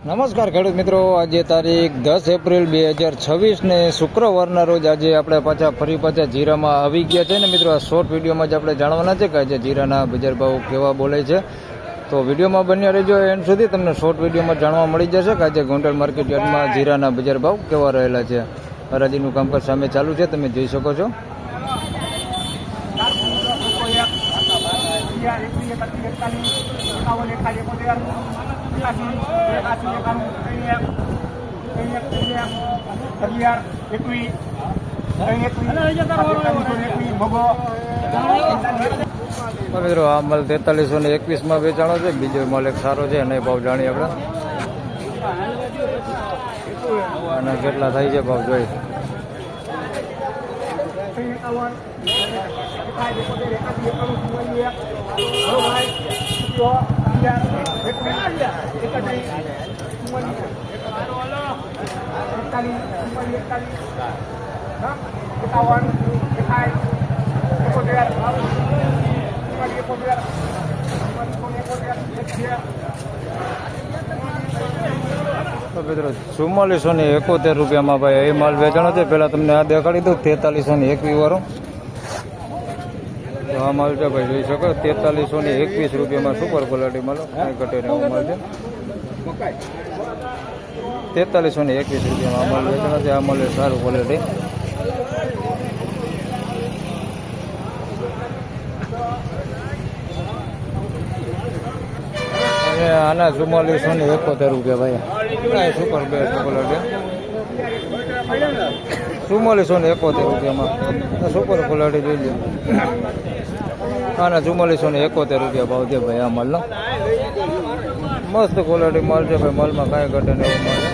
નમસ્કાર ખેડૂત મિત્રો, આજે તારીખ 10 એપ્રિલ 2026 ને શુક્રવારના રોજ આજે આપણે ફરી પાછા જીરામાં આવી ગયા છે ને મિત્રો. આ શોર્ટ વિડીયોમાં જ આપણે જાણવાના છે કે આજે જીરાના બજાર ભાવ કેવા બોલે છે. તો વિડીયોમાં બન્યા રહેજો એન્ડ સુધી, તમને શોર્ટ વિડીયોમાં જાણવા મળી જશે કે આજે ગોંડલ માર્કેટ યાર્ડમાં જીરાના બજાર ભાવ કેવા રહેલા છે. હરાજીનું કામકાજ સામે ચાલુ છે, તમે જોઈ શકો છો. મિત્રો આ માલ 4321 વેચાણો છે. બીજો માલ એક સારો છે, અને ભાવ જાણીએ આપણે. અને કેટલા થાય છે ભાવ જોઈ. તો મિત્રો 4471 રૂપિયામાં ભાઈ એ માલ વેચાણો છે. પહેલાં તમને આ દેખાડી દઉં 4321 વાળો. તો આ માલ છે ભાઈ, જોઈ શકો 4321 રૂપિયામાં સુપર ક્વોલિટી માલ, કાંઈ ઘટે ને એવો માલ છે. 4321 રૂપિયામાં આ માલ વેચાણો છે. આ માલ સારું ક્વોલિટી. અને આના 4471 રૂપિયા ભાઈ, સુપર બેસ્ટ ક્વોલિટી. 4471 રૂપિયામાં સુપર ક્વોલિટી જોઈ લો. આના 4471 રૂપિયા ભાવ છે ભાઈ આ માલનો. મસ્ત ક્વોલિટી માલ છે ભાઈ, માલમાં કાંઈ ઘટે ને એવો માલ છે.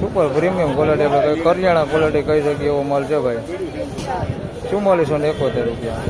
સુપર પ્રીમિયમ ક્વોલિટી, આપણે કંઈ કરિયાણા ક્વોલિટી કહી શકીએ એવો માલ છે ભાઈ. 4471 રૂપિયા.